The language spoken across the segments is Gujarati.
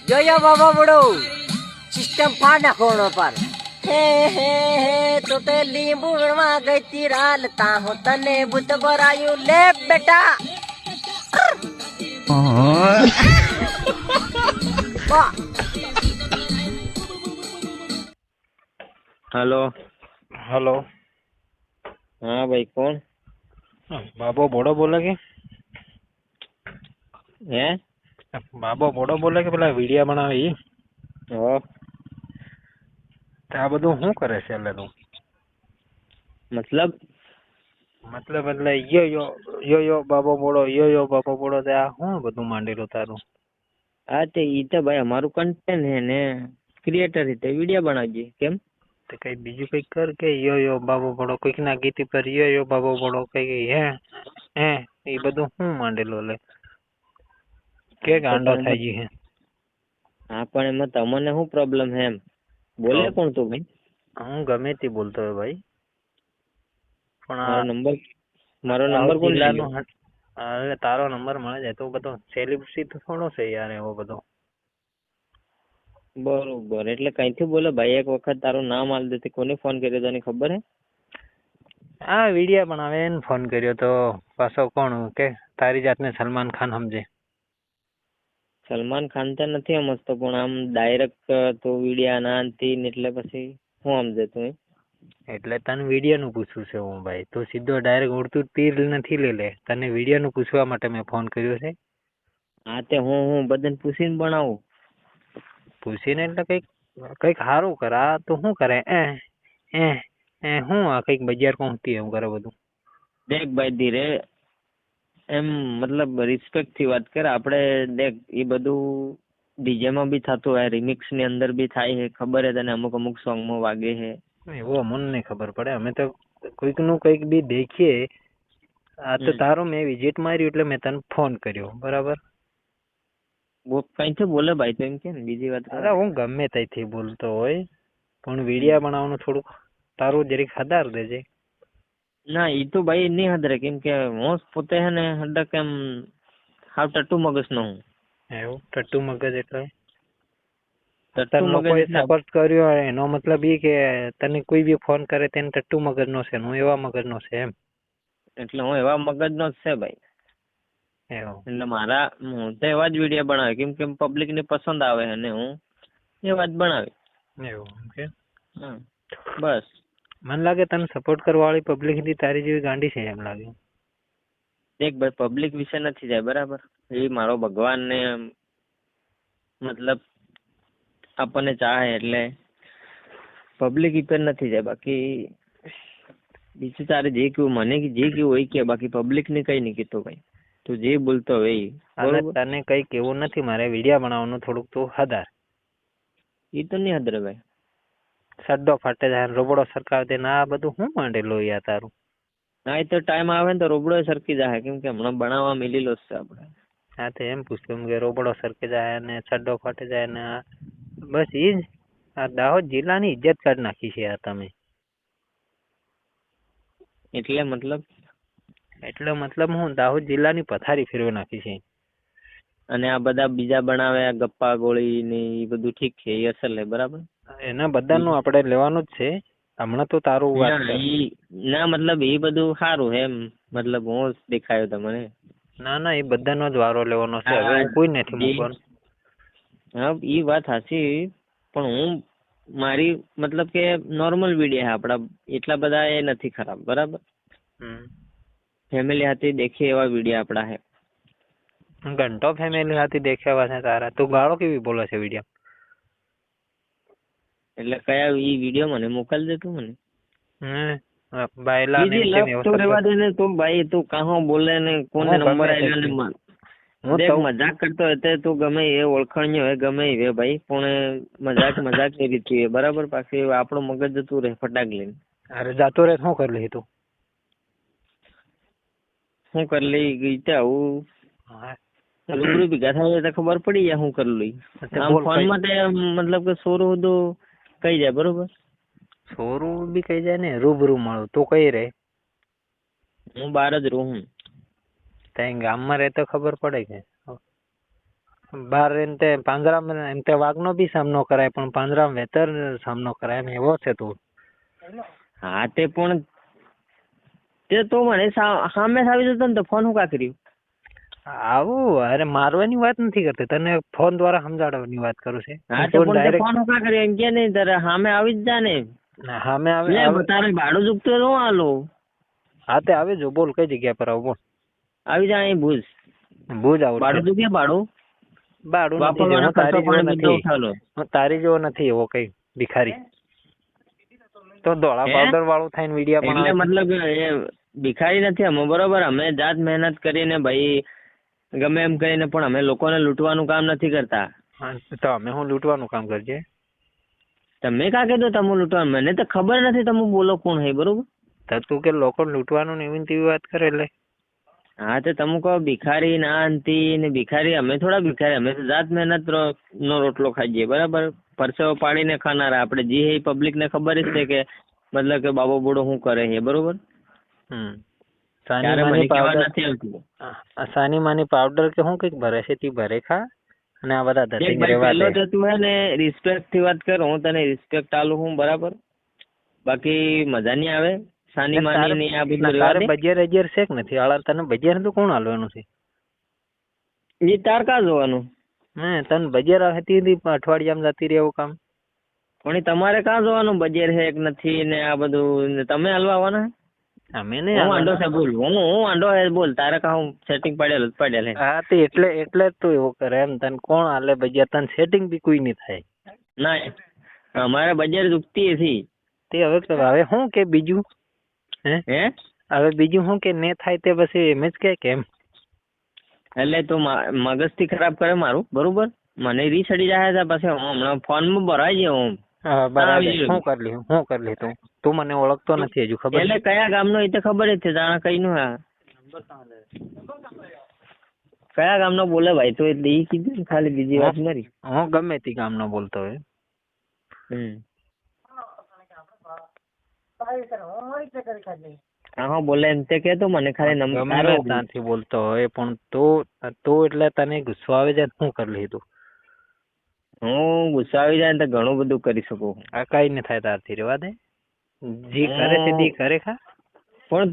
જોયો બાબા બડો સિસ્ટમ ફાડ નાખવાનો પર હે હે હે તો તે લીંબુમાં ગઈ રાલતા હું તને ભૂત ભરાયું લે બેટા વાહ हेलो हेलो। हाँ भाई कौन बाबो बोड़ो बोले के है बाबो बोड़ो बोले के पेला वीडियो बनावे ई हाँ ते आ बधुं શું કરે છે એટલે તું मतलब મતલબ એટલે યો બાબો બોડો તે આ શું બધું માંડેલું તારું हाँ तो ये तो भाई हमारू कंटेंट है ने क्रिएटर है तो वीडियो बनाइए केम તે કઈ બીજું કઈ કર કે યો બાબો બોડો કોઈક ના ગીત પર યો બાબો બોડો કઈ હે એ બધું શું માંડેલું લે કે ગાંડો થઈ ગઈ હે हाँ पण एम तमने શું प्रॉब्लम है एम बोले कौन तू भाई હું ગમે તે બોલતો હોય ભાઈ પણ મારો નંબર કોણ લઈ જિલ્લાનો અરે તારો નંબર મળે જાય તો બધો સેલિબ્રિટી તો થોડો છે યાર એવો બધો બરોબર એટલે કઈથી બોલે ભાઈ એક વખત તારું નામ આલ દેતી કોને ફોન કર્યો તને ખબર હે આ વિડિયો બનાવે ને ફોન કર્યો તો પાછો કોણ કે તારી જાતને સલમાન ખાન સમજે સલમાન ખાન તો નથી સમજતો પણ આમ ડાયરેક્ટ તો વિડિયો ના આનતી એટલે પછી હું સમજે તું એટલે તને વિડિયો નું પૂછવું છે હું ભાઈ તું સીધો ડાયરેક્ટ ઉડતું તીર નથી લઈ લે તને વિડિયો નું પૂછવા માટે મેં ફોન કર્યો છે હા તે હું બધાને પૂછીને બનાવું પૂછીને એટલે કઈક સારું કર આ તો શું કરે હું આ કઈક બજાર પહોંચતી એમ કરે બધું દેખ ભાઈ ધીરે એમ મતલબ રિસ્પેક્ટ થી વાત કર આપણે દેખ એ બધું ડીજે માં બી થતું હોય રિમિક્સ ની અંદર બી થાય છે ખબર હે તને અમુક સોંગ માં વાગે છે એવો મને નહીં ખબર પડે અમે તો કોઈક નું કઈક બી દેખીએ આ તો તારો મેં વિઝિટ માર્યું એટલે મેં તને ફોન કર્યો બરાબર वो કઈથી બોલે ભાઈ તો એમ કે ને બીજી વાત અરે હું ગમે ત્યાંથી બોલતો હોય પણ વિડિયો બનાવવાનું થોડુંક તારું જરીક હદાર દેજે ના એ તો ભાઈ નહીં હદરે કેમ કે હું પોતે હે ને હડક એમ હાવ ટટ્ટુ મગજ નો હું એવું ટટ્ટુ મગજ એટલે ટટ્ટુ મગજ એટલે સપોર્ટ કર્યો એનો મતલબ એ કે તને કોઈ બી ફોન કરે તેને ટટ્ટુ મગજ નો છે હું એવા મગજ નો છે એમ એટલે હું એવા મગજ નો જ છે ભાઈ એવું એટલે મારા હું તો એવા જ વિડીયો બનાવે કેમ કે પબ્લિક ને પસંદ આવે અને હું એવા જ બનાવે એવું કે બસ મને લાગે તને સપોર્ટ કરવા વાળી પબ્લિક ની તારી જેવી ગાંડી છે એમ લાગે દેખ ભાઈ પબ્લિક વિશે નથી જાય બરાબર એ મારો ભગવાન ને મતલબ આપણને ચાહે એટલે પબ્લિક પર નથી જાય બાકી બીજું તારે જે કેવું મને જે કેવું હોય કે બાકી પબ્લિક ને કઈ નહીં કીધું ભાઈ તું જે બોલતો હોય તને કઈ કેવું નથી મારે વિડિયો બનાવવાનું થોડુંક તું હદાર એ તો નહીં હદરે ભાઈ સડ્ડો ફાટે જાય રોબડો સરકાર દે ના આ બધું શું માંડેલું યાર તારું ના એ તો ટાઈમ આવે ને તો રોબડો સરકી જાય કેમ કે હમણાં બનાવવા મિલેલો જ છે આપણે હા તો એમ પૂછ્યું કે રોબડો સરકી જાય ને સડ્ડો ફાટે જાય ને બસ એ જ આ દાહોદ જિલ્લાની ઇજ્જત કાઢી નાખી છે યાર તમે એટલે મતલબ હું દાહોદ જિલ્લાની પથારી ફેરવી નાખી છે અને આ બધા બીજા બનાવે ગપ્પા ગોળી ને એ બધું ઠીક છે એ અસલ હે બરાબર એના બધાનું આપણે લેવાનું જ છે હમણાં તો તારું વાત ના મતલબ એ બધું સારું હે એમ મતલબ હું દેખાયો તમને ના એ બધાનો જ વારો લેવાનો છે હવે કોઈ નથી મૂકવાનું હા એ વાત સાચી પણ હું મારી મતલબ કે નોર્મલ વિડીયો હે આપડા એટલા બધા એ નથી ખરાબ બરાબર ફેમિલી હાથે દેખીએ એવા વિડીયો આપડા હે ઘંટો ફેમિલી હાથે દેખાવા છે તારા તું ગાળો કેવી બોલે છે વિડીયો એટલે કયા ઈ વિડીયો મને મોકલ દે તું મને બાયલા ને તો રેવા દે ને તું ભાઈ તું કાહો બોલે ને કોને નંબર આલ્યો ને માર દેખ મજાક કરતો હતો તું ગમે એ ઓળખાણ્યો હોય ગમે એ ભાઈ પણ મજાક ની રીતે બરાબર પાછી આપણો મગજ જતું રહે ફટાક લઈને અરે જાતો રે શું કરી લે તું શું કરી લઈ ગઈ તે આવું રૂબરૂ ભેગા થાય તો ખબર પડી જાય શું કરી લઈ આમ ફોન માટે મતલબ કે સોરું બધું કઈ જાય બરોબર સોરું બી કઈ જાય ને રૂબરૂ મળું તો કઈ રે હું બહાર જ રહું ત્યાં ગામમાં રહે તો ખબર પડે કે બહાર રહીને તે પાંજરામાં એમ તે વાઘનો બી સામનો કરાય પણ પાંજરામાં વેતર સામનો કરાય એમ એવો છે તું. હા તે પણ તે તો મને સામે આવી જતો ને તો ફોન હું કા કર્યું? આવું અરે મારવાની વાત નથી કરતી, તને ફોન દ્વારા સમજાવવાની વાત કરું છે. હા તો પણ તે ફોન હું કા કર્યો એમ કે નહીં તારે સામે આવી જ જા ને. સામે આવે તારે ભાડું ચૂકતું તો હાલો. હા તે આવી જો, બોલ કઈ જગ્યા પર આવું બોલ. આવી જા અહીં ભુજ. ભુજ આવું. ભાડું ચૂક્યા ભાડું? ભાડું નથી દેવું, તારી જેવો નથી એવો કઈ ભિખારી. તો ધોળા પાવડર વાળું થઈને વિડિયા પણ એટલે મતલબ એ ભિખારી નથી અમે, બરોબર? અમે જાત મહેનત કરીને ભાઈ ગમે એમ કરીને પણ અમે લોકોને લૂંટવાનું કામ નથી કરતા. તો અમે હું લૂંટવાનું કામ કરજે? તમે કા કીધું તમે લૂંટવાનું? મને તો ખબર નથી તમે બોલો કોણ હે, બરોબર? તો તું કે લોકો લૂંટવાનું ને એવી વાત કરે એટલે. હા તો તમે કહો ભિખારી ના અંતી ને ભિખારી અમે થોડા ભિખારી, અમે તો જાત મહેનત નો રોટલો ખાઈએ, બરાબર? પરસેવો પાડીને ખાનારા આપણે. જે પબ્લિક ને ખબર જ છે કે મતલબ કે બાબો બુડો શું કરે છે, બરોબર? સાની માની પાવડર કે હું કઈક ભરે છે તી ભરે ખા અને આ બધા ધતિંગ રેવા દે. પેલો તું હે ને રિસ્પેક્ટ થી વાત કર, હું તને રિસ્પેક્ટ આલું હું, બરાબર? બાકી મજા નહીં આવે. સાની માની ની આ બધું રેવા દે. બજેર અજેર છે કે નથી આળા? તને બજેર તો કોણ આલવાનું છે? એ તાર કા જોવાનું? તને બજેર હતી અઠવાડિયામાં જતી રહે એવું કામ? પણ તમારે કા જોવાનું બજેર છે કે નથી ને આ બધું? તમે હલવા આવવાના? અમે નહીં. હું આંડો છે બોલ, હું આંડો હે બોલ. તારે કા હું સેટિંગ પડેલ પડેલ હે? હા તે એટલે તું એવું કરે એમ? તને કોણ આલે બજેર? તને સેટિંગ બી કોઈ નહીં થાય. ના અમારે બજેર ચૂકતી હતી. તે હવે શું કે બીજું? હે હવે બીજું શું કે ને થાય તે પછી એમ જ કે કેમ? એટલે તું મગજ થી ખરાબ કરે મારું, બરોબર? મને રી ચડી જાય પછી હું હમણાં ફોન માં ભરાઈ ગયો હું. શું કરી લે તું મને ઓળખતો નથી હજુ, ખબર? એટલે કયા ગામ નો એ તો ખબર જ છે, જાણે કઈ નું હા કયા ગામ નો બોલે ભાઈ? તો એટલે એ કીધું ખાલી, બીજી વાત નથી. હું ગમે તે ગામ નો બોલતો હોય. હા બોલે એમ તે કેતો મને ખાલી નંબર ત્યાંથી બોલતો હોય પણ તું એટલે તને ગુસ્સો આવે જાય શું કરી લીધું? હું ગુસ્સો આવી જાય તો ઘણું બધું કરી શકું. આ કઈ નહીં થાય તારથી, રેવા દે. જી કરે છે દી કરે ખા. પણ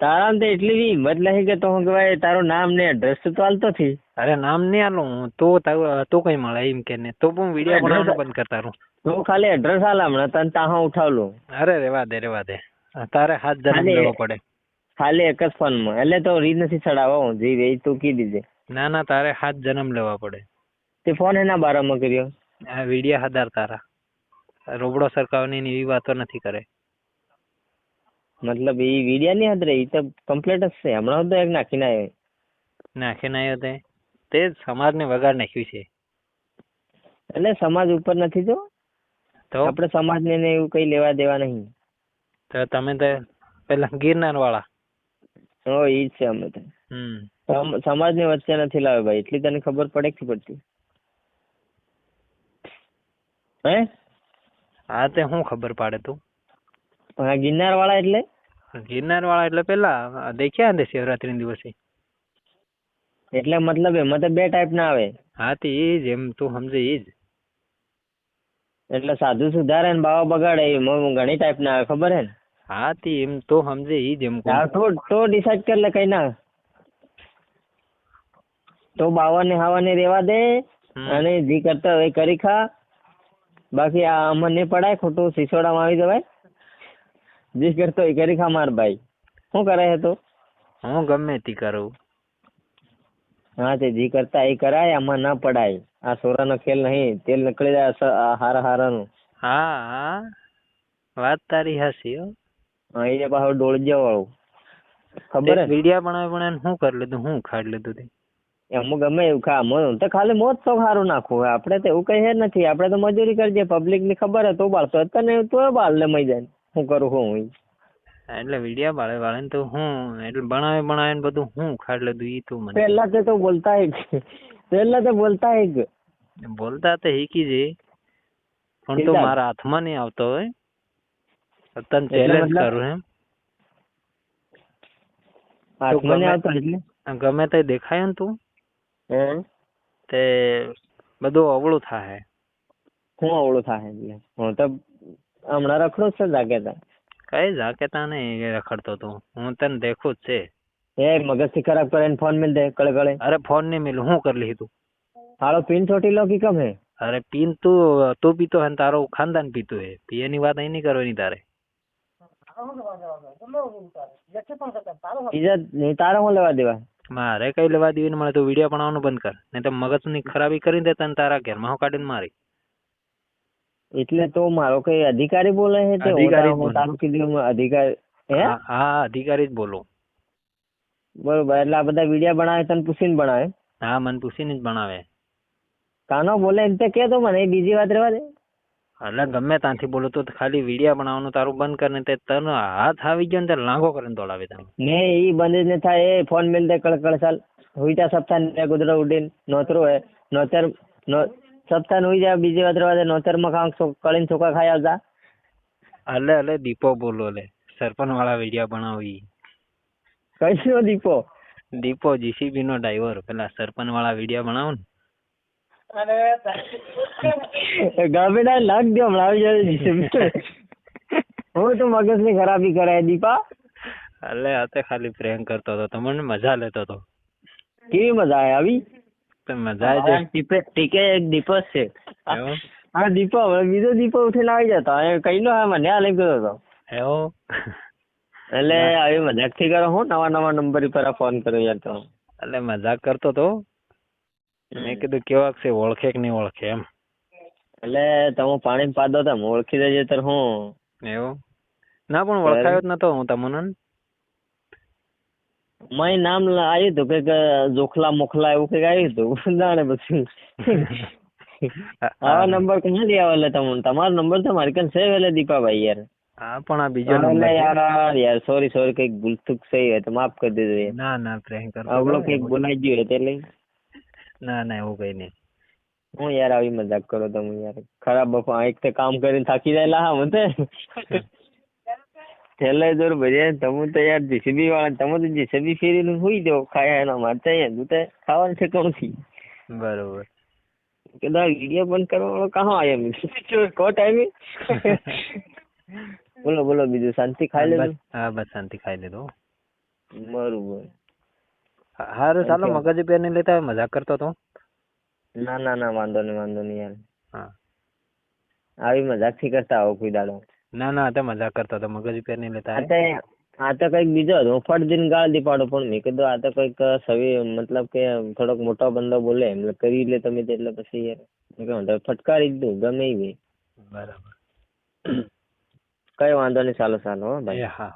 તારા તો એટલી બી હિંમત નહીં કે તો હું કહેવાય તારું નામ ને એડ્રેસ તો હાલતો થી. અરે નામ નહીં આલું તો કઈ મળે એમ કે ને તો હું વિડીયો બનાવવાનું બંધ કરતા રહું. તો ખાલી એડ્રેસ હાલ હમણાં તને તાહા ઉઠાવલું. અરે રેવા દે. તારે હાથ જન્મ લેવો પડે ખાલી એક જ ફોન માં. એટલે તો રીત નથી ચડાવવા હું જી તું કી દીધે. ના તારે હાથ જન્મ લેવા પડે. તે ફોન એના બારામાં કર્યો? આ વિડીયો હદાર તારા રોબડો સરકાવની એવી વાતો નથી કરે. મતલબ એ વિડીયો નહીં હદરે, એ તો કમ્પ્લીટ જ છે. હમણાં તો એક નાખીને આવ્યો તે સમાજ ને વગાડ નાખ્યું છે. એટલે સમાજ ઉપર નથી જો, તો આપણે સમાજ ને એવું કઈ લેવા દેવા નહીં. તો તમે તો પેલા ગિરનાર વાળા ઈ જ છે. અમે તો સમાજ ની વચ્ચે નથી લાવે ભાઈ, એટલી તને ખબર પડે કે પડતી? હે હા તે શું ખબર પાડે તું? ગિરનાર વાળા એટલે પેલા દેખ્યા ને શિવરાત્રી દિવસે. એટલે મતલબ એમાં તો બે ટાઈપ ના આવે. હા તે એ જ, એમ તું સમજે એ જ. એટલે સાધુ સુધારે ને બાવા બગાડે એમાં ઘણી ટાઈપ ના આવે, ખબર હે ને? હા તે એમ તો સમજે એ જ. એમ તો ડિસાઈડ કર લે કઈ ના તો બાવાને હાવાને રેવા દે અને જે કરતા હોય કરી ખા. બાકી આ અમર નહીં પડાય, ખોટું સિસોડામાં આવી જવાય. જે કરતો હોય કરી ખા માર ભાઈ. શું કરે છે તો? હું ગમે તે કરું. હા તે જે કરતા એ કરાય, આમાં ના પડાય. આ સોરાનો ખેલ નહીં, તેલ નીકળી જાય હારા નું. હા વાત તારી હાસી હો. એ પાછું ડોળજિયા વાળું, ખબર હે? વિડિયા બનાવે શું કરી લીધું, હું ખાઈ લીધું? એમ ગમે એવું ખા, તો ખાલી મોજ તો સારું નાખવું. આપડે તો એવું કઈ નથી. આપડે તો મજૂરી કરીએ. પબ્લિક ની ખબર હે તો બાળતો તને તો બાળ લે મઈ જાય. શું કરું હું? એટલે વિડિયા વાળે તો હું એટલે બનાવે ને બધું હું ખાઈ લીધું ઈ તું મને. પહેલા તો બોલતા બોલતા તો હીકી છે પણ તો મારા હાથમાં નહીં આવતો હોય. તને ચેલેન્જ કરું એમ. હાથમાં નહીં આવતો એટલે ગમે તે દેખાય ને તું તે બધું અવળું થાય. હું અવળું થાય એટલે હું તો હમણાં રખડો જ છે જાગ્યા કઈ જાકેતા નહીં રખડતો તું, હું તને દેખું જ છે. એ મગજ થી ખરાબ કરીને ફોન મિલ દે કળે કળે. અરે ફોન નહીં મિલું, શું કરી લીધું તું? હાલો પિન છોટી લો કી કમ હે? અરે પીન તું પીતો હે ને તારો ખાનદાન પીતું હે, પીએની વાત અહીં નહીં કરવાની તારે. ઇજ્જત નહીં તારે હું લેવા દેવા? મારે કઈ લેવા દેવી ને, મળે તું વિડીયો બનાવવાનું બંધ કર, નહીં તો મગજની ખરાબી કરી દે તને તારા ઘરમાં હું કાઢીને મારી. એટલે તો મારો કઈ અધિકારી બોલે છે તે? અધિકારી જ હું બોલે. તારું કીધું અધિકારી હે? હા અધિકારી જ બોલું. બરોબર, એટલે આ બધા વિડીયો બનાવે તને પૂછીને બનાવે? હા મને પૂછીને જ બનાવે. કાનો બોલે એમ તે કે તો મને, બીજી વાત રહેવા દે. એટલે ગમે ત્યાંથી બોલું તો ખાલી વિડીયો બનાવવાનું તારું બંધ કરીને તે તને હાથ આવી ગયો ને તે લાંગો કરીને દોડાવે તને. ને ઈ બંધ જ ન થાય. એ ફોન મિલ દે કળકળ સાલ હુઈટા સપ્તાહ ને ગુદરો ઉડીને નોતરો હે નોતર સપ્તાહ હુઈ જાય. બીજી વાત રહેવા દે. નોતર માં ખાવ કળીને છોકરા ખાઈ આવતા. અલે દીપો બોલો લે, સરપંચ વાળા વિડીયો બનાવી. કઈનો દીપો? દીપો જીસીબી નો ડ્રાઈવર, પેલા સરપંચ વાળા વિડીયો બનાવો ને. ગામેડા લાગ દો હમણાં આવી જાય. હું તો મગજ ની ખરાબી કરે દીપા. અલે આ તે ખાલી પ્રેમ કરતો હતો, તમને મજા લેતો હતો. કેવી મજા આવે આવી? તો મજા જ ટીકે એક દીપો છે. એવો હા દીપો, હવે બીજો દીપો ઉઠીને આવી જતો. કઈ નો મને આ લઈ ગયો હતો. એવો એટલે આવી મજાક થી કરો. હું નવા નંબર પર ફોન કર્યો યાર તો. એટલે મજાક કરતો તો. મેં કીધું કેવાક છે, ઓળખે કે નહીં ઓળખે એમ. એટલે તમે પાણી પાદો તમે ઓળખી દેજે તો હું. એવું ના, પણ ઓળખાયો જ નતો હું તમને. મય નામ આવ્યું હતું કઈક જોખલા મોખલા એવું કઈક આવ્યું હતું. જાણે પછી આવા નંબર ક્યાં લઈ આવે? એટલે તમારો નંબર તો મારી પાસે છે એટલે દીપાભાઈ યાર. હા પણ આ બીજો નંબર યાર સોરી કઈક ભૂલચૂક થઈ તો માફ કરી દેજો યાર. ના પ્રેમ કરતો આવડો કઈક બોલાઈ ગયું એટલે. ના એવું કઈ નહીં. હું યાર આવી મજાક કરો તમે યાર. ખરાબ બપા એક તો કામ કરીને થાકી જાયેલા હા મને. છેલ્લે દોર ભર્યા તમે તો યાર જીસીબી વાળા, તમે તો જીસીબી ફેરીને સુઈ જાઓ ખાયા એના માટે. અહીંયા ખાવાનું છે કોણ થી? બરોબર. કીધા વિડીયો બંધ કરવાનો કહા આયા કો ટાઈમે. બોલો બીજું શાંતિ ખાઈ લેજો. હા બસ શાંતિ ખાઈ લેજો. બરોબર. હારું ચાલો, મગજ પેર નહીં લેતા, મજાક કરતો તો. ના વાંધો નહીં યાર. હા આવી મજાક થી કરતા આવો કોઈ દાડો. ના તો મજાક કરતો તો, મગજ પેર નહીં લેતા. આ તો કઈક બીજો હતો. હું ફટ દિન ગાળ દી પાડો, પણ મેં કીધું આ તો કઈક સવી મતલબ કે થોડોક મોટો બંદો બોલે એમ કરી લે તમે એટલે પછી યાર ફટકારી દીધું ગમે એ. બરાબર. કઈ વાંધો નહીં. ચાલો હો ભાઈ. હા.